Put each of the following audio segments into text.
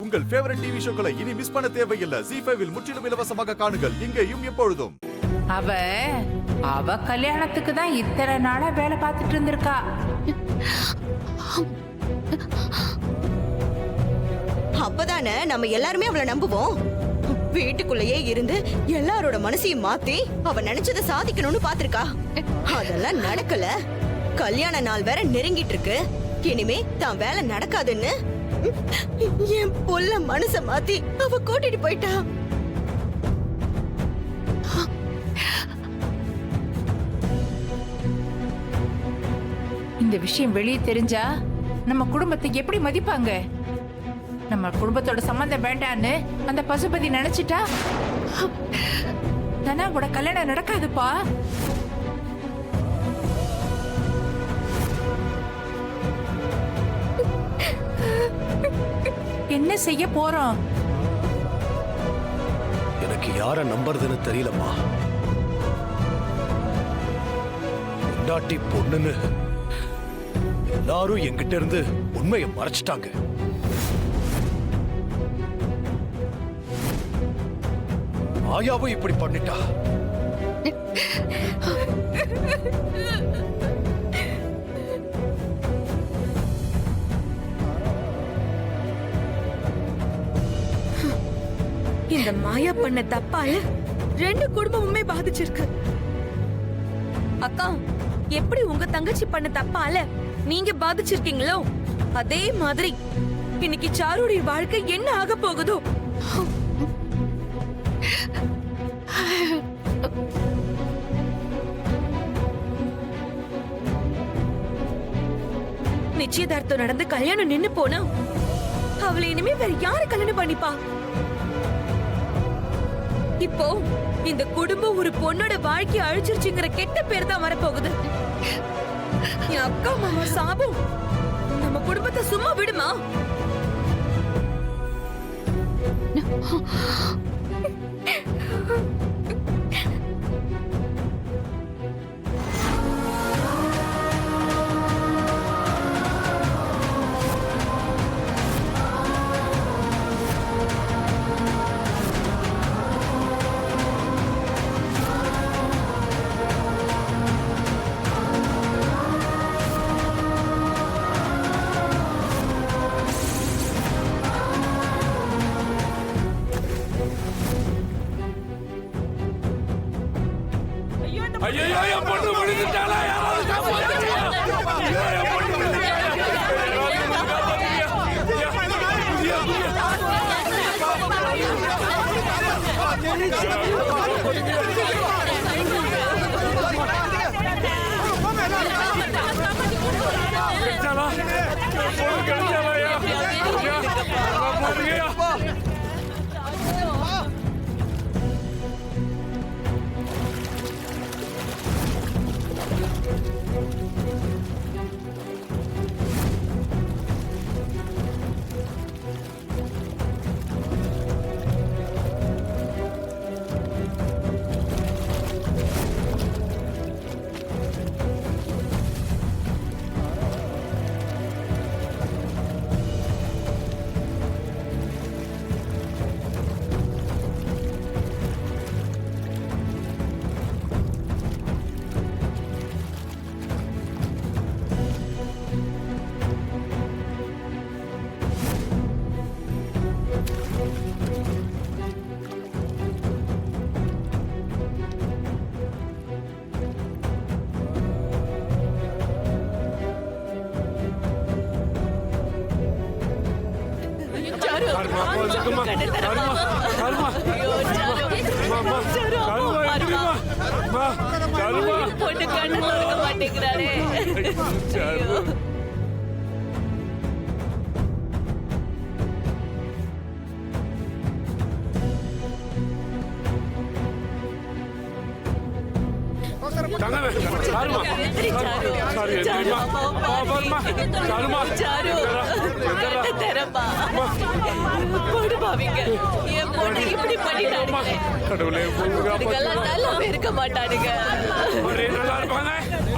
உங்கள் favourite TV ஷோக்களை இனி miss பண்ண தேவையில்லை. ZEE5 இல் முற்றிலும் இலவசமாக காணுங்கள். இங்கேயும் எப்பொழுதும். அவ கல்யாணத்துக்கு தான் இத்தனை நாளா வேலை பார்த்துட்டு இருந்திருக்கா. அப்பதானே நம்ம எல்லாருமே அவளை நம்புவோம். வீட்டுக்குள்ளேயே இருந்து எல்லாரோட மனசையும் மாத்தி அவ நினைச்சதை சாதிக்கணும்னு பாத்திருக்கா. அதெல்லாம் நடக்கல. கல்யாண நாள் வேற நெருங்கிட்டு இருக்கு. இனிமே தான் வேலை நடக்காதுன்னு என் பொல்ல மனச மாத்தி அவ கூட்டிட்டு போயிட்டா. இந்த விஷயம் வெளியே தெரிஞ்சா நம்ம குடும்பத்தை எப்படி மதிப்பாங்க? நம்ம குடும்பத்தோட சம்பந்தம் வேண்டான்னு அந்த பசுபதி நினைச்சிட்டா தனா கூட கல்யாணம் நடக்காதுப்பா. என்ன செய்ய போறோம்? எனக்கு யார நம்புறதுன்னு தெரியலம்மா. பொண்டாட்டி பொண்ணுன்னு எல்லாரும் என்கிட்ட இருந்து உண்மையை மறைச்சிட்டாங்க. ஆயாவும் இப்படி பண்ணிட்டா. இந்த மாயா பண்ண தப்பால 2 குடும்பமுமே பாதிச்சிருக்கு. அக்கா, எப்படி உங்க தங்கச்சி பண்ண தப்பால நீங்க பாதிச்சிருக்கீங்களோ அதே மாதிரி இன்னைக்கு சாருடைய வாழ்க்கை என்ன ஆக போகுதோ. நிச்சயதார்த்தம் நடந்து கல்யாணம் நின்னு போனா அவளை இனிமே வேற யாரு கல்யாணம் பண்ணிப்பா? இப்போ இந்த குடும்பம் ஒரு பொண்ணோட வாழ்க்கையை அழிச்சிருச்சுங்கிற கெட்ட பேர் தான் வரப்போகுது. என் அக்கா மாமா சாபம் நம்ம குடும்பத்தை சும்மா விடுமா? பொண்ணு கண்ணு திறக்க மாட்டேங்கிறாரே. இருக்க மாட்டானுங்க.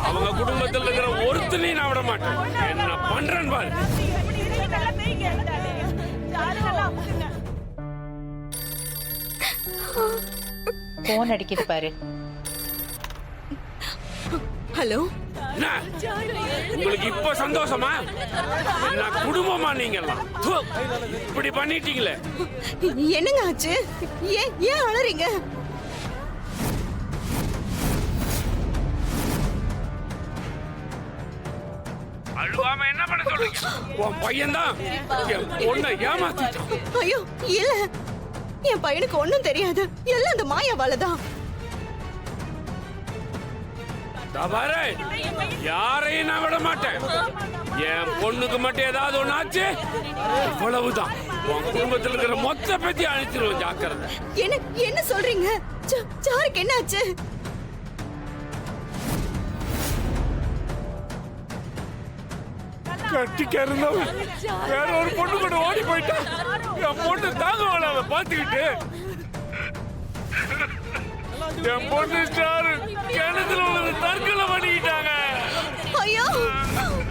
அவங்க குடும்பத்தில் இருக்கிற ஒருத்தனையும் நான் விட மாட்டேன். என்ன பண்றேன் பாரு. போன் அடிக்குது பாரு. ஹலோ, என்ன? உங்களுக்கு இப்ப சந்தோஷமா? என்ன குடும்பமா நீங்க எல்லாம்? து, இப்படி பண்ணிட்டீங்களே. என்னங்க ஆச்சு? ஏன் அழறீங்க? அழுவாம என்ன பண்ண சொல்றீங்க? உன் பையன் தான் என் பொண்ணை ஏமாத்திட்டான். ஐயோ இல்ல, என் பையனுக்கு ஒண்ணும் தெரியாது. எல்லாம் அந்த மாயாவால தான். பாரு, யாரையும் நான் விட மாட்டேன். என் பொண்ணுக்கு மட்டும் ஏதாவது ஒண்ணு ஆச்சு, இவ்வளவுதான். உன் குடும்பத்தில் இருக்கிற மொத்த பத்தி அழிச்சிருவோம். ஜாக்கிரதை. என்ன சொல்றீங்க? சாருக்கு என்ன ஆச்சு? கட்டிக்க இருந்தவன் வேற ஒரு பொண்ணு கூட ஓடி போயிட்டான். என் பொண்ணு தாங்க அவளை பாத்துக்கிட்டு என் பொண்ணு சாரு கிணத்துல ஒரு தற்கொலை பண்ணிக்கிட்டாங்க. ஐயோ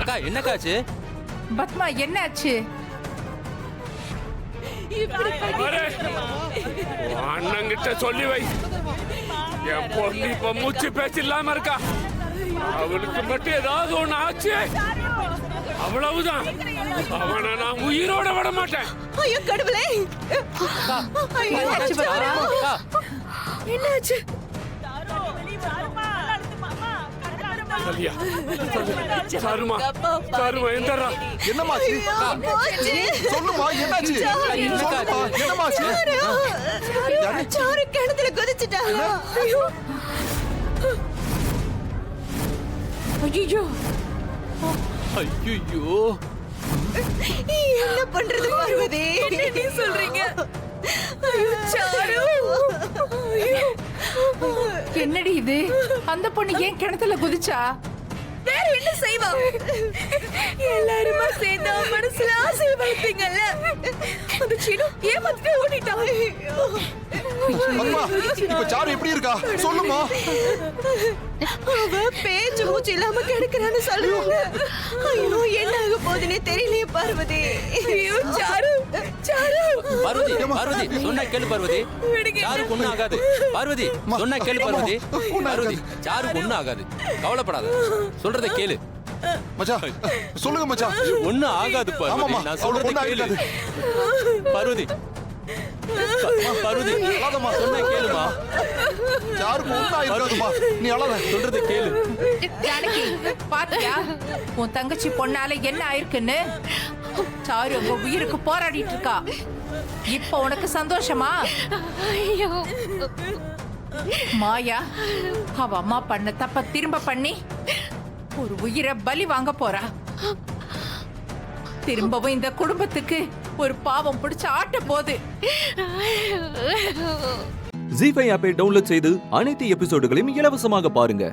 அக்கா என்னக்காச்சு? பத்மா என்னாச்சு? அண்ணங்கிட்ட சொல்லி வை. என் பொண்ணு இப்ப மூச்சு பேச்சு இல்லாம இருக்கா. அவளுக்கு மட்டும் ஏதாவது ஒண்ணு ஆச்சு, அவ்வளவுதான். அவனை நான் உயிரோட விட மாட்டேன். ஐயோ கடவுளே! என்னாச்சு பத்மா? என்னாச்சு? கலியா, சாருமா, சாருமா எந்தரா? என்னமாச்சு? சொல்லுமா, என்னாச்சு? சொல்லுமா, என்னமாச்சு? சாரு கிணத்துல குதிச்சுட்டாங்க. ஐயோ ஐயோ, ஐயோ, என்ன பண்றது பார்வதி? நீ சொல்றீங்க? ஐயோ, சாரு! ஐயோ. என்னடி இது? அந்த பொண்ணு ஏன் கிணத்துல குதிச்சா? வேற என்ன செய்வா? எல்லாருமா சேர்ந்து அவன் மனசுல ஆசை வளர்த்தீங்கல்ல, அந்த சீனு ஏமாத்திட்டு ஓடிட்டான். பத்மா, இப்ப சாரு எப்படி இருக்கா? சொல்லுமா. அவ பேச்சு மூச்சு இல்லாம கிடக்குறான்னு சொல்லுவாங்க. ஐயோ என்ன ஆக போகுதுன்னே தெரியலையே பார்வதி. ஐயோ சாரு, சாரு! பார்வதி, பார்வதி சொன்னா கேளு பார்வதி. சாருக்கு ஒண்ணும் ஆகாது. பார்வதி சொன்னா கேளு பார்வதி. பார்வதி சாருக்கு ஒண்ணும் ஆகாது, கவலைப்படாத. சொல்றத கேளு. மச்சான், சொல்லுங்க மச்சான். ஒண்ணும் ஆகாது பார்வதி, ஆமாமா, நான் சொல்றத ஒண்ணும் கேளு. ஆகாது. பார்வதி, பார்வதி அழாதம்மா. சொன்னா கேளுமா. யாருக்கும் ஒண்ணா இருக்காதுமா, நீ அழாத. சொல்றத கேளு. ஜானகி பாத்தியா உன் தங்கச்சி பொண்ணால என்ன ஆயிருக்குன்னு? சாரு உங்க உயிருக்கு போராடிட்டு இருக்கா. இப்ப உனக்கு சந்தோஷமா? ஐயோ மாயா அவ அம்மா பண்ண தப்ப திரும்ப பண்ணி ஒரு உயிரை பலி வாங்க போறா. திரும்பவும் இந்த குடும்பத்துக்கு ஒரு பாவம் பிடிச்ச ஆட்ட போது. ஜீ5 ஆப்பை டவுன்லோட் செய்து அனைத்து எபிசோடுகளையும் இலவசமாக பாருங்க.